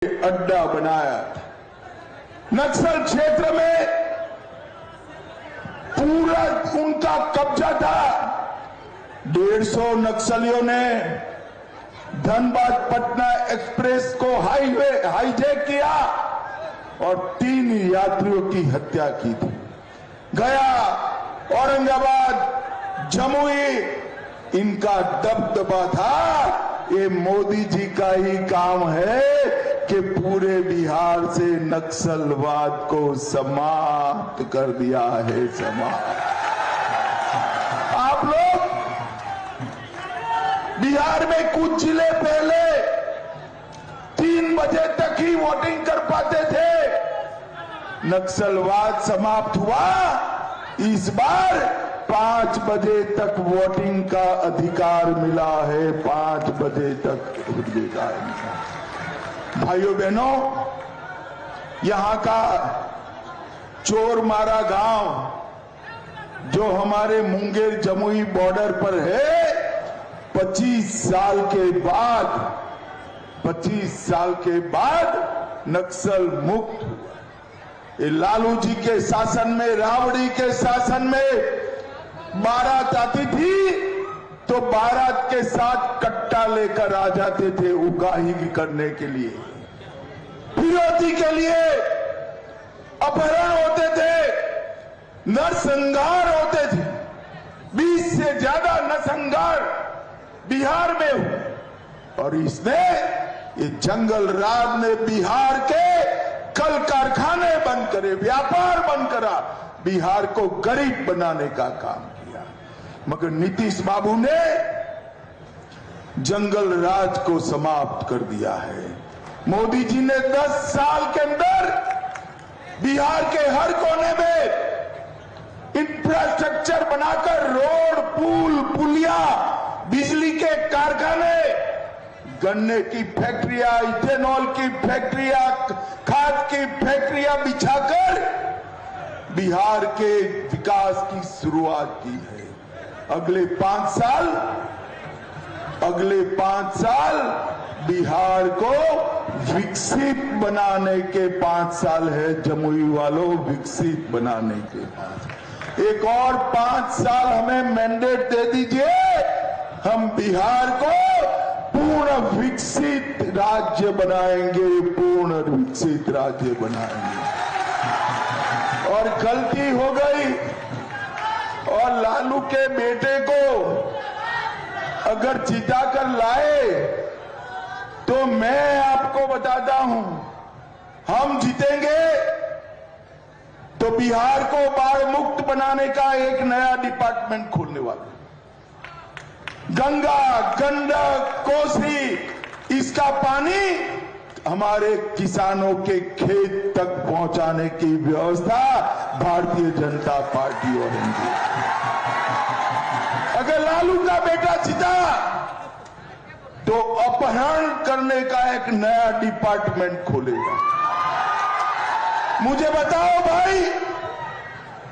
अड्डा बनाया था। नक्सल क्षेत्र में पूरा उनका कब्जा था। 150 नक्सलियों ने धनबाद पटना एक्सप्रेस को हाईजैक किया और 3 यात्रियों की हत्या की थी। गया, औरंगाबाद, जमुई, इनका दबदबा था। ये मोदी जी का ही काम है कि पूरे बिहार से नक्सलवाद को समाप्त कर दिया है। समाप्त। आप लोग बिहार में कुछ जिले पहले 3 बजे तक ही वोटिंग कर पाते थे। नक्सलवाद समाप्त हुआ। इस बार 5 बजे तक वोटिंग का अधिकार मिला है। 5 बजे तक अधिकार मिला। भाइयों बहनों, यहां का चोरमारा गांव जो हमारे मुंगेर जमुई बॉर्डर पर है, 25 साल के बाद नक्सल मुक्त। लालू जी के शासन में, राबड़ी के शासन में बारात आती थी तो बारात के साथ कट्टा लेकर आ जाते थे उगाही करने के लिए, फिरौती के लिए। अपहरण होते थे, नरसंहार होते थे। 20 से ज्यादा नरसंहार बिहार में हुए और इसने, ये जंगल राज ने बिहार के कल कारखाने बंद करे, व्यापार बंद करा, बिहार को गरीब बनाने का काम किया। मगर नीतीश बाबू ने जंगल राज को समाप्त कर दिया है। मोदी जी ने 10 साल के अंदर बिहार के हर कोने में इंफ्रास्ट्रक्चर बनाकर रोड, पुल, पुलिया, बिजली के कारखाने, गन्ने की फैक्ट्रियां, इथेनॉल की फैक्ट्रियां, खाद की फैक्ट्रियां बिछाकर बिहार के विकास की शुरुआत की है। अगले 5 साल बिहार को विकसित बनाने के 5 साल है। जमुई वालों, विकसित बनाने के 5। एक और 5 साल हमें मैंडेट दे दीजिए, हम बिहार को पूर्ण विकसित राज्य बनाएंगे, पूर्ण विकसित राज्य बनाएंगे। और गलती हो गई और लालू के बेटे को अगर जिता कर लाए तो मैं आपको बताता हूं, हम जीतेंगे तो बिहार को बाढ़ मुक्त बनाने का एक नया डिपार्टमेंट खोलने वाला। गंगा, गंडक, कोसी, इसका पानी हमारे किसानों के खेत तक पहुंचाने की व्यवस्था भारतीय जनता पार्टी और अगर लालू का बेटा जीता तो अपहरण करने का एक नया डिपार्टमेंट खोलेगा। मुझे बताओ भाई,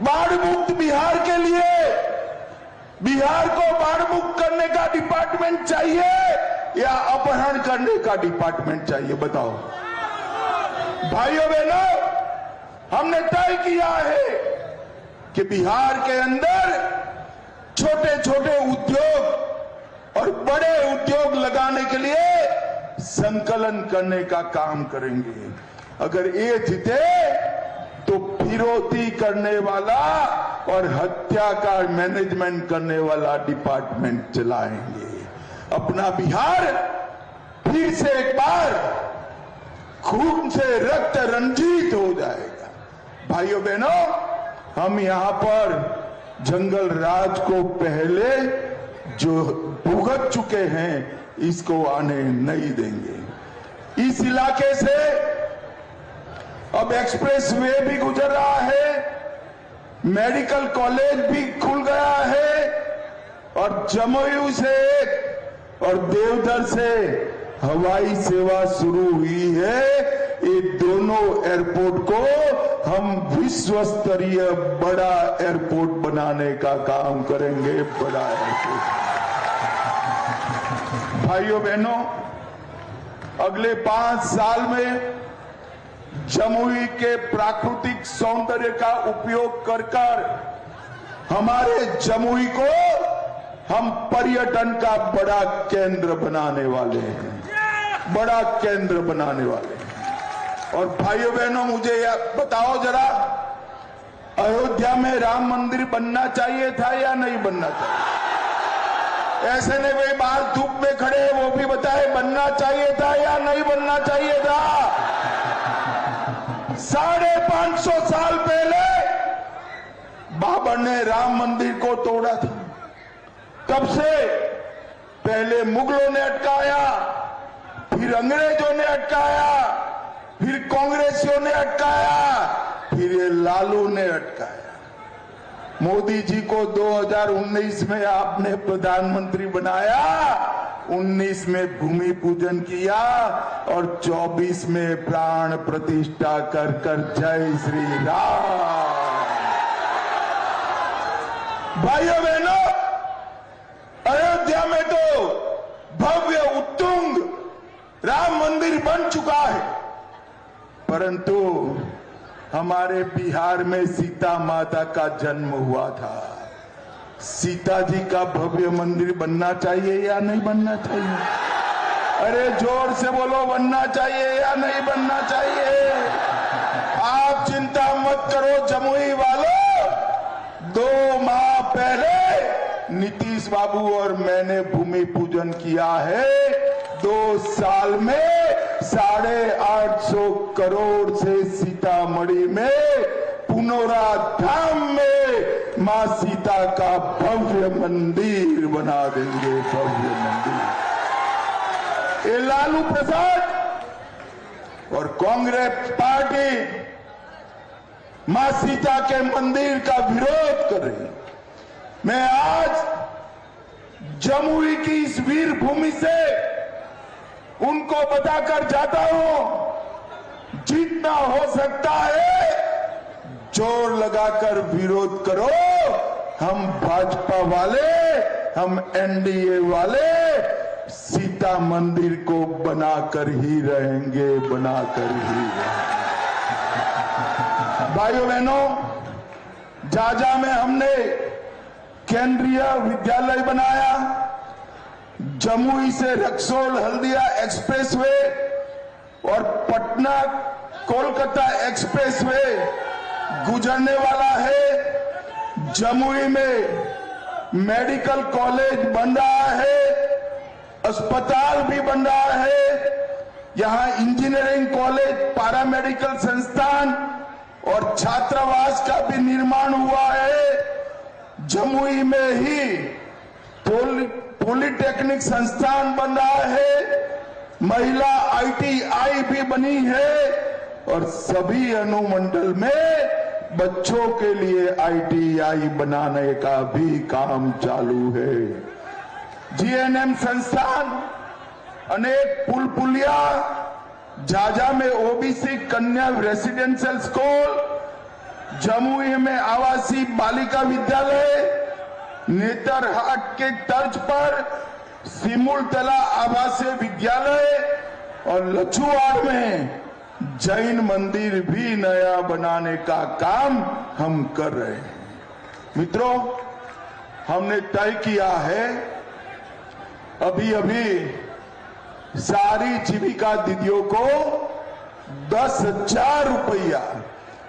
बाढ़ मुक्त बिहार के लिए बिहार को बाढ़ मुक्त करने का डिपार्टमेंट चाहिए या अपहरण करने का डिपार्टमेंट चाहिए? बताओ भाइयों बहनों, हमने तय किया है कि बिहार के अंदर छोटे छोटे उद्योग और बड़े उद्योग लगाने के लिए संकलन करने का काम करेंगे। अगर ये जीते तो फिरौती करने वाला और हत्या का मैनेजमेंट करने वाला डिपार्टमेंट चलाएंगे। अपना बिहार फिर से एक बार खून से रक्त रंजित हो जाएगा। भाइयों बहनों, हम यहां पर जंगल राज को पहले जो भुगत चुके हैं, इसको आने नहीं देंगे। इस इलाके से अब एक्सप्रेस वे भी गुजर रहा है, मेडिकल कॉलेज भी खुल गया है और जमुई से और देवधर से हवाई सेवा शुरू हुई है। ये दोनों एयरपोर्ट को हम विश्व स्तरीय बड़ा एयरपोर्ट बनाने का काम करेंगे। बड़ा एयरपोर्ट। भाइयों बहनों, अगले 5 साल में जमुई के प्राकृतिक सौंदर्य का उपयोग कर हमारे जमुई को हम पर्यटन का बड़ा केंद्र बनाने वाले हैं, बड़ा केंद्र बनाने वाले हैं। और भाइयों बहनों, मुझे बताओ जरा, अयोध्या में राम मंदिर बनना चाहिए था या नहीं बनना चाहिए? ऐसे नहीं भाई बाहर धूप में खड़े, वो भी बताए बनना चाहिए था या नहीं बनना चाहिए था? 550 साल पहले बाबर ने राम मंदिर को तोड़ा था। तब से पहले मुगलों ने अटकाया, फिर अंग्रेजों ने अटकाया, फिर कांग्रेसियों ने अटकाया, फिर ये लालू ने अटकाया। मोदी जी को 2019 में आपने प्रधानमंत्री बनाया, 19 में भूमि पूजन किया और 24 में प्राण प्रतिष्ठा कर जय श्री राम। भाइयों बहनों, अयोध्या में तो भव्य उत्तुंग राम मंदिर बन चुका है, परंतु हमारे बिहार में सीता माता का जन्म हुआ था। सीता जी का भव्य मंदिर बनना चाहिए या नहीं बनना चाहिए? अरे जोर से बोलो, बनना चाहिए या नहीं बनना चाहिए? आप चिंता मत करो जमुई वालों, 2 माह पहले नीतीश बाबू और मैंने भूमि पूजन किया है। 2 साल में 850 करोड़ से सीतामढ़ी में पुनौरा धाम में मां सीता का भव्य मंदिर बना देंगे, भव्य मंदिर। ये लालू प्रसाद और कांग्रेस पार्टी मां सीता के मंदिर का विरोध कर रही है। मैं आज जमुई की इस वीर भूमि से उनको बताकर जाता हूं, जितना हो सकता है जोर लगाकर विरोध करो। हम भाजपा वाले, हम एनडीए वाले सीता मंदिर को बनाकर ही रहेंगे, बनाकर ही रहेंगे। भाइयों बहनों, जाजा में हमने केंद्रीय विद्यालय बनाया, जमुई से रक्सौल हल्दिया एक्सप्रेसवे और पटना कोलकाता एक्सप्रेसवे गुजरने वाला है। जमुई में मेडिकल कॉलेज बन रहा है, अस्पताल भी बन रहा है, यहां इंजीनियरिंग कॉलेज, पैरामेडिकल संस्थान और छात्रावास का भी निर्माण हुआ है। जमुई में ही पॉलिटेक्निक संस्थान बन रहा है, महिला ITI भी बनी है और सभी अनुमंडल में बच्चों के लिए ITI बनाने का भी काम चालू है। GNM संस्थान, अनेक पुल पुलिया, झाझा में OBC कन्या रेसिडेंशियल स्कूल, जमुई में आवासीय बालिका विद्यालय, नेतरहाट के तर्ज पर सिमुलतला आवासीय विद्यालय और लछुआड़ में जैन मंदिर भी नया बनाने का काम हम कर रहे हैं। मित्रों, हमने तय किया है, अभी अभी सारी जीविका दीदियों को 10,000 रुपया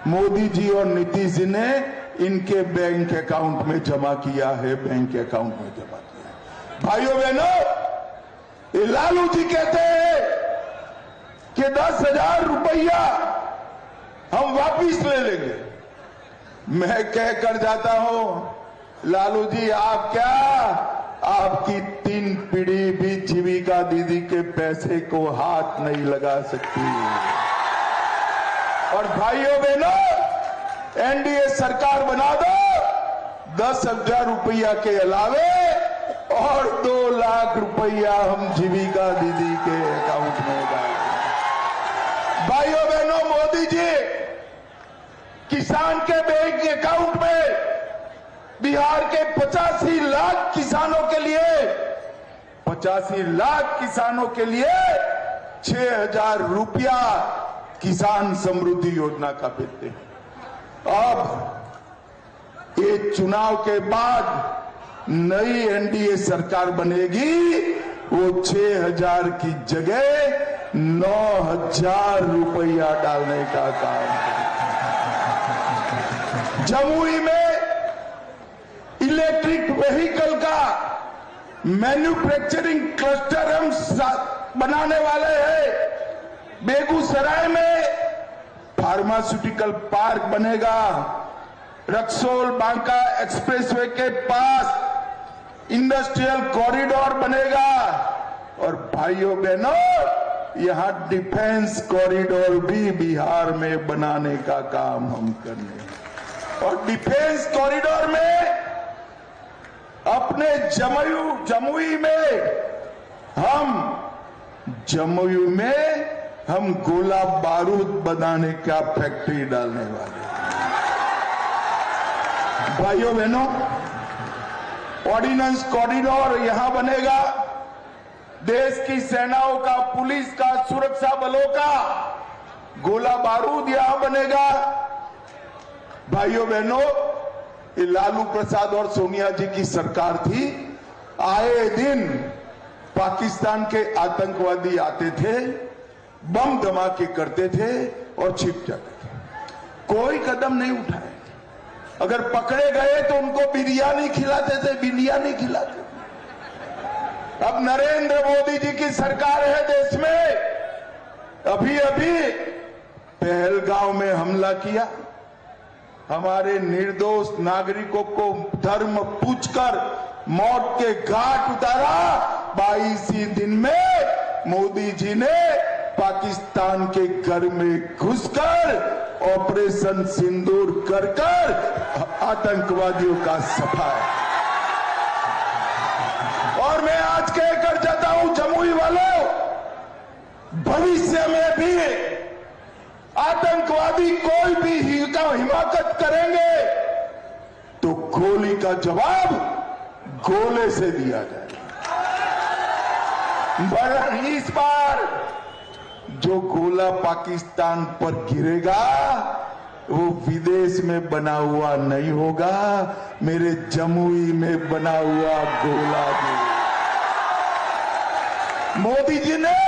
मोदी जी और नीतीश जी ने इनके बैंक अकाउंट में जमा किया है, बैंक अकाउंट में जमा किया है। भाइयों बहनों, ये लालू जी कहते हैं कि 10,000 रुपया हम वापिस ले लेंगे। मैं कहकर जाता हूं, लालू जी आप क्या, आपकी 3 पीढ़ी भी जीविका दीदी के पैसे को हाथ नहीं लगा सकती। और भाइयों बहनों, एनडीए सरकार बना दो, 10,000 रुपया के अलावे और 2 लाख रुपया हम जीविका दीदी के अकाउंट में डालें। भाइयों बहनों, मोदी जी किसान के बैंक अकाउंट में बिहार के 85 लाख किसानों के लिए 85 लाख किसानों के लिए 6,000 रुपया किसान समृद्धि योजना का देते हैं। अब ये चुनाव के बाद नई एनडीए सरकार बनेगी, वो 6,000 की जगह 9,000 रुपया डालने का काम करेगी। जमुई में इलेक्ट्रिक व्हीकल का मैन्युफैक्चरिंग क्लस्टर हम बनाने वाले हैं। बेगूसराय में फार्मास्यूटिकल पार्क बनेगा। रक्सौल बांका एक्सप्रेसवे के पास इंडस्ट्रियल कॉरिडोर बनेगा। और भाइयों बहनों, यहां डिफेंस कॉरिडोर भी बिहार में बनाने का काम हम करने। और डिफेंस कॉरिडोर में अपने जमुई में हम गोला बारूद बनाने का फैक्ट्री डालने वाले हैं। भाइयों बहनों, ऑर्डिनेंस कॉरिडोर यहां बनेगा। देश की सेनाओं का, पुलिस का, सुरक्षा बलों का गोला बारूद यहां बनेगा। भाइयों बहनों, ये लालू प्रसाद और सोनिया जी की सरकार थी। आए दिन पाकिस्तान के आतंकवादी आते थे, बम धमाके करते थे और छिप जाते थे। कोई कदम नहीं उठाए। अगर पकड़े गए तो उनको बिरयानी खिलाते थे, बिरयानी खिलाते थे। अब नरेंद्र मोदी जी की सरकार है देश में। अभी अभी पहलगांव में हमला किया, हमारे निर्दोष नागरिकों को धर्म पूछकर मौत के घाट उतारा। 22 ही दिन में मोदी जी ने पाकिस्तान के घर में घुसकर ऑपरेशन सिंदूर कर आतंकवादियों का सफाया। और मैं आज कहकर जाता हूं जमुई वालों, भविष्य में भी आतंकवादी कोई भी हिमाकत करेंगे तो गोली का जवाब गोले से दिया जाएगा। इस बार जो गोला पाकिस्तान पर गिरेगा वो विदेश में बना हुआ नहीं होगा, मेरे जमुई में बना हुआ गोला गिरेगा। मोदी जी ने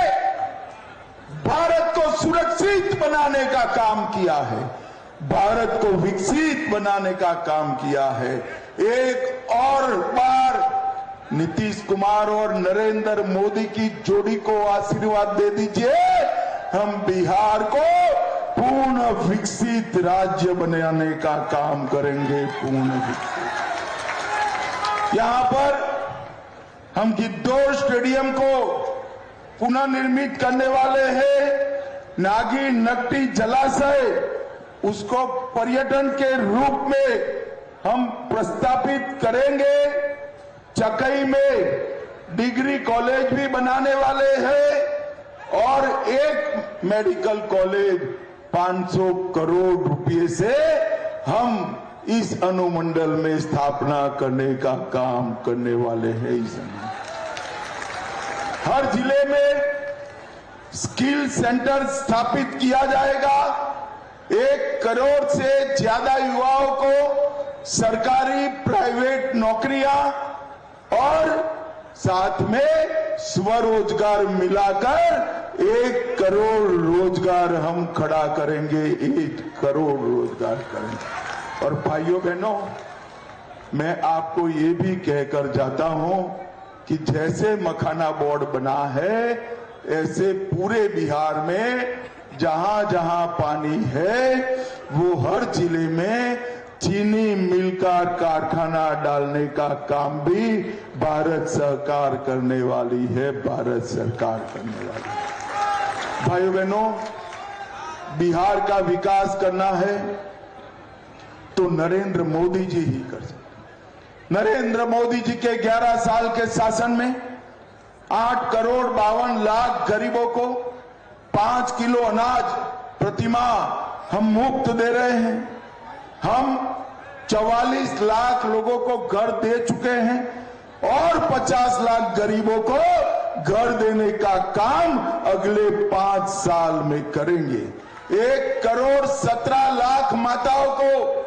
भारत को सुरक्षित बनाने का काम किया है, भारत को विकसित बनाने का काम किया है। एक और बार नीतीश कुमार और नरेंद्र मोदी की जोड़ी को आशीर्वाद दे दीजिए। हम बिहार को पूर्ण विकसित राज्य बनाने का काम करेंगे, पूर्ण विकसित। यहां पर हम गिद्धौर स्टेडियम को पुनर्निर्मित करने वाले हैं। नागी नकटी जलाशय, उसको पर्यटन के रूप में हम प्रस्तावित करेंगे। चकई में डिग्री कॉलेज भी बनाने वाले हैं और एक मेडिकल कॉलेज 500 करोड़ रुपए से हम इस अनुमंडल में स्थापना करने का काम करने वाले हैं। इस हर जिले में स्किल सेंटर स्थापित किया जाएगा। 1 करोड़ से ज्यादा युवाओं को सरकारी प्राइवेट नौकरियां और साथ में स्वरोजगार मिलाकर 1 करोड़ रोजगार हम खड़ा करेंगे, 1 करोड़ रोजगार करेंगे। और भाइयों बहनों, मैं आपको ये भी कहकर जाता हूं कि जैसे मखाना बोर्ड बना है, ऐसे पूरे बिहार में जहां जहां पानी है वो हर जिले में चीनी मिल का कारखाना डालने का काम भी भारत सरकार करने वाली है, भारत सरकार करने वाली है। भाइयों बहनों, बिहार का विकास करना है तो नरेंद्र मोदी जी ही कर सकते। नरेंद्र मोदी जी के 11 साल के शासन में 8 करोड़ 52 लाख गरीबों को 5 किलो अनाज प्रतिमाह हम मुफ्त दे रहे हैं। हम 44 लाख लोगों को घर दे चुके हैं और 50 लाख गरीबों को घर देने का काम अगले 5 साल में करेंगे। 1,17,00,000 माताओं को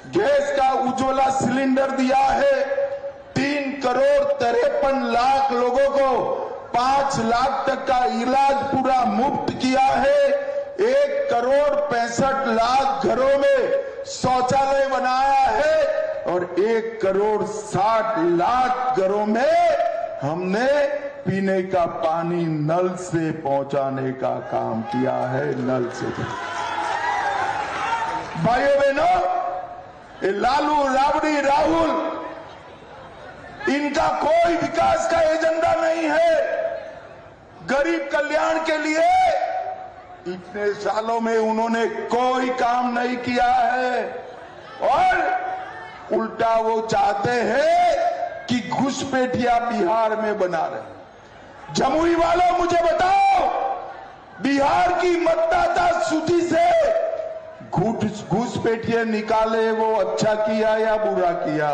गैस का उज्ज्वला सिलेंडर दिया है। 3,53,00,000 लोगों को 5 लाख तक का इलाज पूरा मुफ्त किया है। 1,65,00,000 घरों में शौचालय बनाया है और 1,60,00,000 घरों में हमने पीने का पानी नल से पहुंचाने का काम किया है। नल से। भाइयों बहनों, ये लालू, राबड़ी, राहुल, इनका कोई विकास का एजेंडा नहीं है। गरीब कल्याण के लिए इतने सालों में उन्होंने कोई काम नहीं किया है और उल्टा वो चाहते हैं कि घुसपैठिया बिहार में बना रहे। जमुई वालों, मुझे बताओ, बिहार की मतदाता सूची से घुसपैठिया निकाले, वो अच्छा किया या बुरा किया?